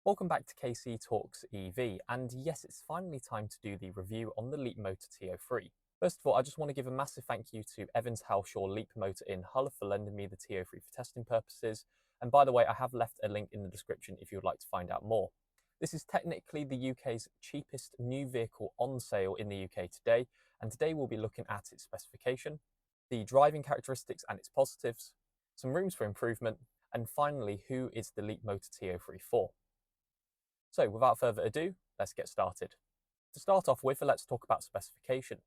Welcome back to KC Talks EV, and yes, it's finally time to do the review on the Leapmotor T03. First of all, I just want to give a massive thank you to Evans Halshaw Leapmotor in Hull for lending me the T03 for testing purposes, and by the way, I have left a link in the description if you would like to find out more. This is technically the UK's cheapest new vehicle on sale in the UK today, and today we'll be looking at its specification, the driving characteristics and its positives, some rooms for improvement, and finally, who is the Leapmotor T03 for. So without further ado, let's get started. To start off with, let's talk about specification.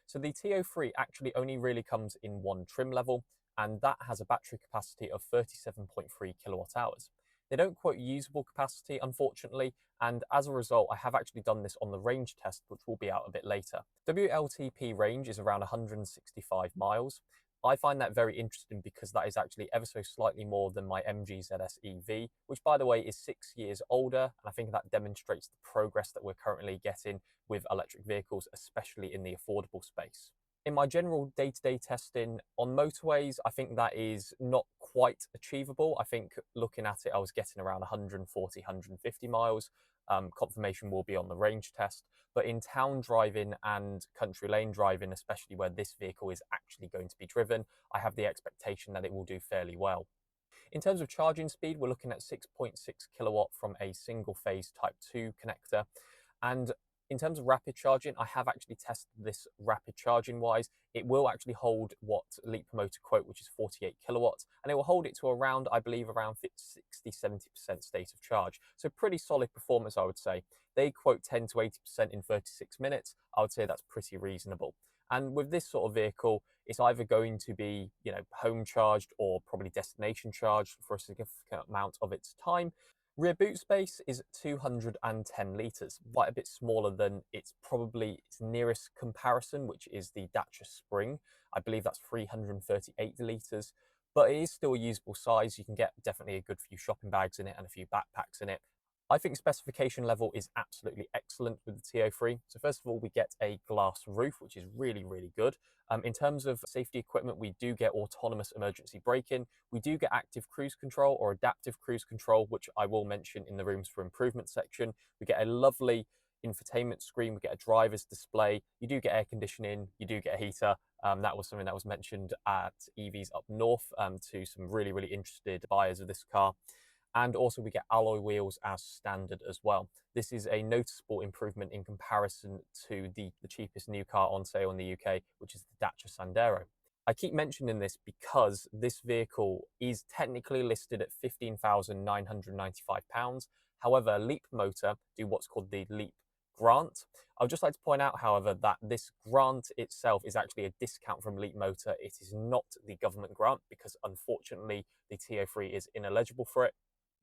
So the T03 actually only really comes in one trim level, and that has a battery capacity of 37.3 kilowatt hours. They don't quote usable capacity, unfortunately, and as a result, I have actually done this on the range test, which will be out a bit later. WLTP range is around 165 miles. I find that very interesting because that is actually ever so slightly more than my MG ZS EV, which by the way is 6 years older, and I think that demonstrates the progress that we're currently getting with electric vehicles, especially in the affordable space. In my general day-to-day testing on motorways, I think that is not quite achievable. I think looking at it, I was getting around 140, 150 miles. Confirmation will be on the range test. But in town driving and country lane driving, especially where this vehicle is actually going to be driven, I have the expectation that it will do fairly well. In terms of charging speed, we're looking at 6.6 kilowatt from a single phase Type 2 connector. And in terms of rapid charging, I have actually tested this rapid charging wise. It will actually hold what Leapmotor quote, which is 48 kilowatts, and it will hold it to around, I believe, around 60-70% state of charge. So pretty solid performance, I would say. They quote 10 to 80% in 36 minutes. I would say that's pretty reasonable. And with this sort of vehicle, it's either going to be, home charged or probably destination charged for a significant amount of its time. Rear boot space is 210 litres, quite a bit smaller than its nearest comparison, which is the Dacia Spring. I believe that's 338 litres, but it is still a usable size. You can get definitely a good few shopping bags in it and a few backpacks in it. I think specification level is absolutely excellent with the T03. So first of all, we get a glass roof, which is really, really good. In terms of safety equipment, we do get autonomous emergency braking. We do get active cruise control or adaptive cruise control, which I will mention in the rooms for improvement section. We get a lovely infotainment screen. We get a driver's display. You do get air conditioning. You do get a heater. That was something that was mentioned at EVs Up North to some really, really interested buyers of this car. And also we get alloy wheels as standard as well. This is a noticeable improvement in comparison to the cheapest new car on sale in the UK, which is the Dacia Sandero. I keep mentioning this because this vehicle is technically listed at £15,995. However, Leapmotor do what's called the Leap grant. I would just like to point out, however, that this grant itself is actually a discount from Leapmotor. It is not the government grant because unfortunately the T03 is ineligible for it.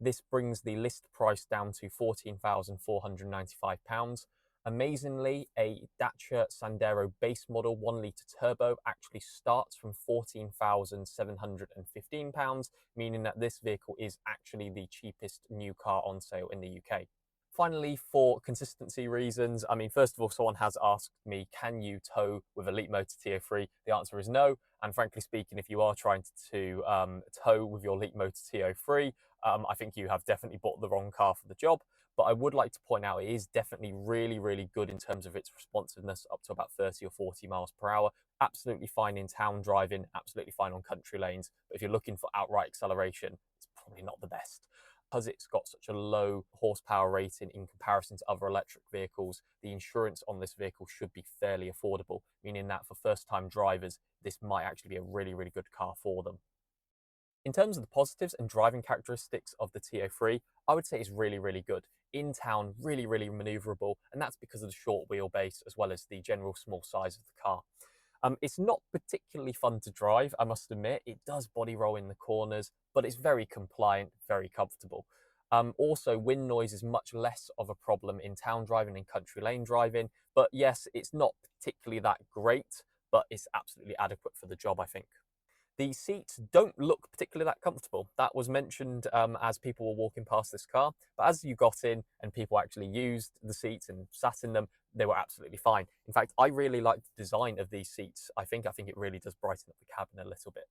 This brings the list price down to £14,495. Amazingly, a Dacia Sandero base model 1 litre turbo actually starts from £14,715, meaning that this vehicle is actually the cheapest new car on sale in the UK. Finally, for consistency reasons, first of all, someone has asked me, can you tow with a Leapmotor T03? The answer is no. And frankly speaking, if you are trying to tow with your Leapmotor T03, I think you have definitely bought the wrong car for the job. But I would like to point out it is definitely really, really good in terms of its responsiveness up to about 30 or 40 miles per hour. Absolutely fine in town driving, absolutely fine on country lanes. But if you're looking for outright acceleration, it's probably not the best. Because it's got such a low horsepower rating in comparison to other electric vehicles, the insurance on this vehicle should be fairly affordable, meaning that for first-time drivers, this might actually be a really, really good car for them. In terms of the positives and driving characteristics of the T03, I would say it's really, really good. In town, really, really manoeuvrable, and that's because of the short wheelbase as well as the general small size of the car. It's not particularly fun to drive, I must admit. It does body roll in the corners, but it's very compliant, very comfortable. Also, wind noise is much less of a problem in town driving and country lane driving. But yes, it's not particularly that great, but it's absolutely adequate for the job, I think. The seats don't look particularly that comfortable. That was mentioned as people were walking past this car. But as you got in and people actually used the seats and sat in them, they were absolutely fine. In fact, I really like the design of these seats. I think it really does brighten up the cabin a little bit.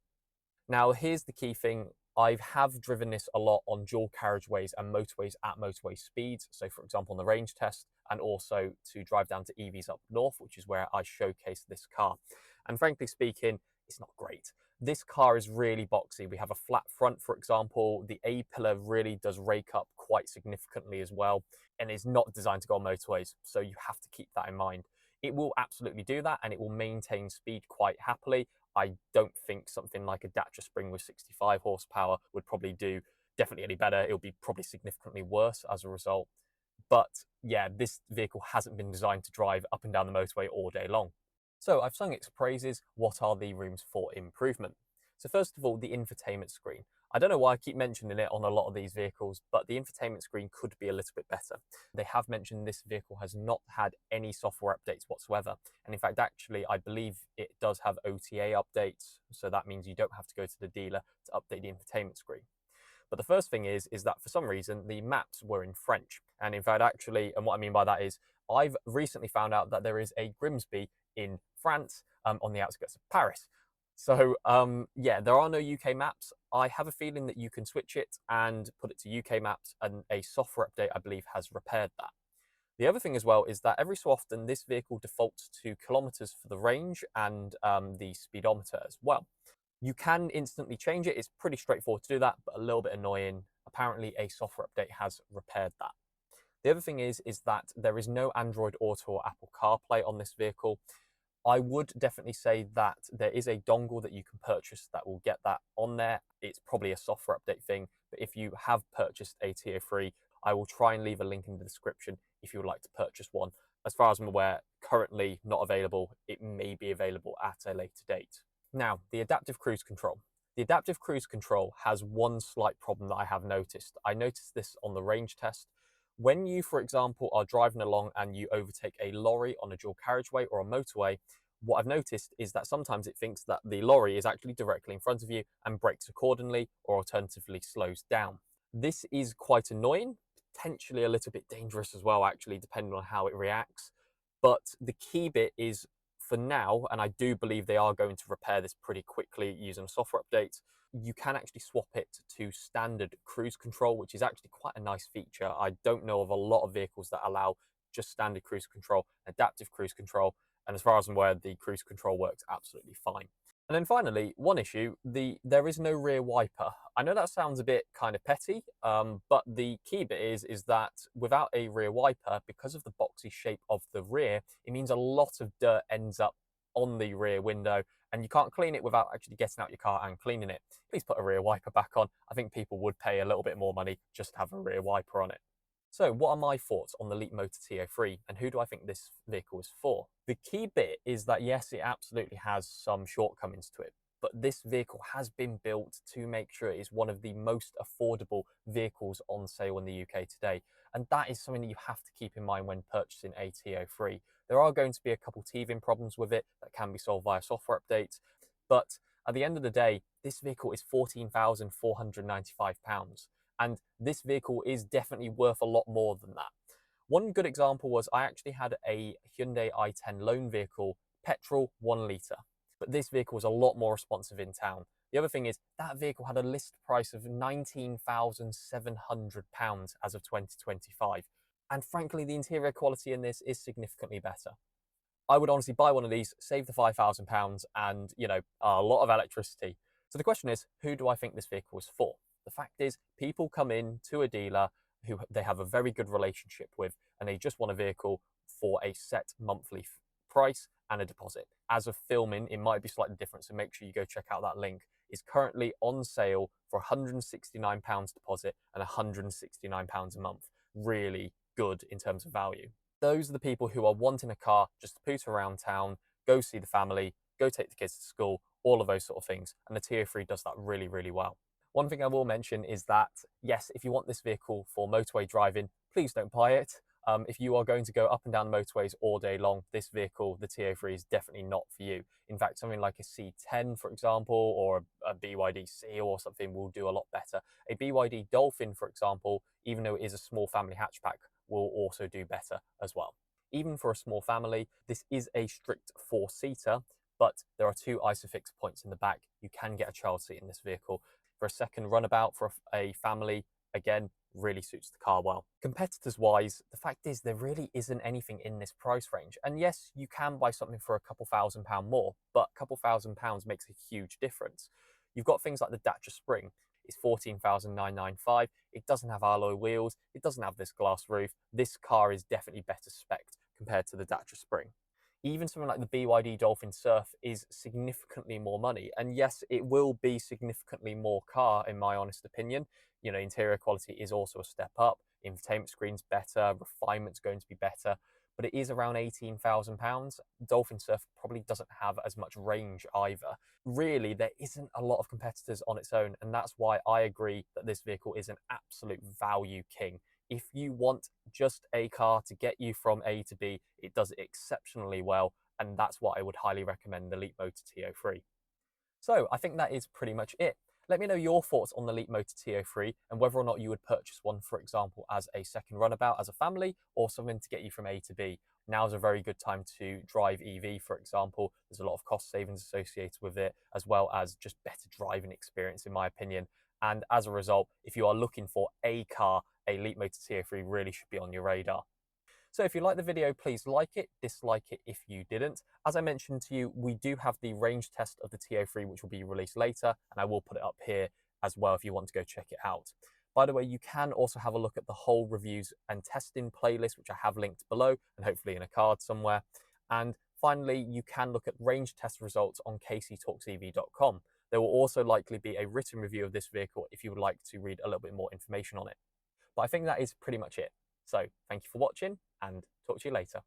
Now, here's the key thing. I have driven this a lot on dual carriageways and motorways at motorway speeds. So, for example, on the range test, and also to drive down to EVs up north, which is where I showcase this car. And frankly speaking, it's not great. This car is really boxy. We have a flat front, for example. The A-pillar really does rake up quite significantly as well, and is not designed to go on motorways. So you have to keep that in mind. It will absolutely do that, and it will maintain speed quite happily. I don't think something like a Dacia Spring with 65 horsepower would probably do definitely any better. It'll be probably significantly worse as a result. But yeah, this vehicle hasn't been designed to drive up and down the motorway all day long. So I've sung its praises. What are the rooms for improvement? So first of all, the infotainment screen. I don't know why I keep mentioning it on a lot of these vehicles, but the infotainment screen could be a little bit better. They have mentioned this vehicle has not had any software updates whatsoever. And in fact, actually, I believe it does have OTA updates. So that means you don't have to go to the dealer to update the infotainment screen. But the first thing is that for some reason, the maps were in French. And in fact, actually, and what I mean by that is I've recently found out that there is a Grimsby in France on the outskirts of Paris. So yeah, there are no UK maps. I have a feeling that you can switch it and put it to UK maps, and a software update, I believe, has repaired that. The other thing as well is that every so often this vehicle defaults to kilometers for the range and the speedometer as well. You can instantly change it. It's pretty straightforward to do that, but a little bit annoying. Apparently a software update has repaired that. The other thing is that there is no Android Auto or Apple CarPlay on this vehicle. I would definitely say that there is a dongle that you can purchase that will get that on there. It's probably a software update thing, but if you have purchased a T03, I will try and leave a link in the description if you would like to purchase one. As far as I'm aware, currently not available. It may be available at a later date. Now, the adaptive cruise control. The adaptive cruise control has one slight problem that I have noticed. I noticed this on the range test. When you, for example, are driving along and you overtake a lorry on a dual carriageway or a motorway, what I've noticed is that sometimes it thinks that the lorry is actually directly in front of you and brakes accordingly, or alternatively slows down. This is quite annoying, potentially a little bit dangerous as well, actually, depending on how it reacts. But the key bit is, for now, and I do believe they are going to repair this pretty quickly using a software update, you can actually swap it to standard cruise control, which is actually quite a nice feature. I don't know of a lot of vehicles that allow just standard cruise control, adaptive cruise control, and as far as I'm aware, the cruise control works absolutely fine. And then finally, one issue, there is no rear wiper. I know that sounds a bit kind of petty, but the key bit is that without a rear wiper, because of the boxy shape of the rear, it means a lot of dirt ends up on the rear window, and you can't clean it without actually getting out your car and cleaning it. Please put a rear wiper back on. I think people would pay a little bit more money just to have a rear wiper on it. So what are my thoughts on the Leapmotor T03, and who do I think this vehicle is for? The key bit is that yes, it absolutely has some shortcomings to it, but this vehicle has been built to make sure it is one of the most affordable vehicles on sale in the UK today. And that is something that you have to keep in mind when purchasing a T03. There are going to be a couple teething problems with it that can be solved via software updates, but at the end of the day, this vehicle is £14,495. And this vehicle is definitely worth a lot more than that. One good example was I actually had a Hyundai i10 loan vehicle, petrol 1 litre, but this vehicle was a lot more responsive in town. The other thing is that vehicle had a list price of £19,700 as of 2025. And frankly, the interior quality in this is significantly better. I would honestly buy one of these, save the £5,000 and, a lot of electricity. So the question is, who do I think this vehicle is for? The fact is, people come in to a dealer who they have a very good relationship with, and they just want a vehicle for a set monthly price and a deposit. As of filming, it might be slightly different, so make sure you go check out that link. It's currently on sale for £169 deposit and £169 a month. Really good in terms of value. Those are the people who are wanting a car just to poot around town, go see the family, go take the kids to school, all of those sort of things. And the T03 does that really, really well. One thing I will mention is that, yes, if you want this vehicle for motorway driving, please don't buy it. If you are going to go up and down motorways all day long, this vehicle, the T03, is definitely not for you. In fact, something like a C10, for example, or a BYD Seal or something will do a lot better. A BYD Dolphin, for example, even though it is a small family hatchback, will also do better as well. Even for a small family, this is a strict 4-seater, but there are two ISOFIX points in the back. You can get a child seat in this vehicle. For a second runabout for a family, again, really suits the car well. Competitors wise, the fact is there really isn't anything in this price range. And yes, you can buy something for a couple £1,000 more, but a couple £1,000 makes a huge difference. You've got things like the Dacia Spring. It's 14,995. It doesn't have alloy wheels. It doesn't have this glass roof. This car is definitely better spec'd compared to the Dacia Spring. Even something like the BYD Dolphin Surf is significantly more money. And yes, it will be significantly more car, in my honest opinion. You know, interior quality is also a step up. Infotainment screen's better. Refinement's going to be better. But it is around £18,000. Dolphin Surf probably doesn't have as much range either. Really, there isn't a lot of competitors on its own. And that's why I agree that this vehicle is an absolute value king. If you want just a car to get you from A to B, it does it exceptionally well, and that's why I would highly recommend the Leapmotor T03. So I think that is pretty much it. Let me know your thoughts on the Leapmotor T03 and whether or not you would purchase one, for example, as a second runabout as a family or something to get you from A to B. Now is a very good time to drive EV, for example. There's a lot of cost savings associated with it, as well as just better driving experience, in my opinion. And as a result, if you are looking for a car, a Leapmotor T03 really should be on your radar. So if you like the video, please like it, dislike it if you didn't. As I mentioned to you, we do have the range test of the T03, which will be released later, and I will put it up here as well if you want to go check it out. By the way, you can also have a look at the whole reviews and testing playlist, which I have linked below and hopefully in a card somewhere. And finally, you can look at range test results on kctalksev.com. There will also likely be a written review of this vehicle if you would like to read a little bit more information on it. But I think that is pretty much it. So thank you for watching and talk to you later.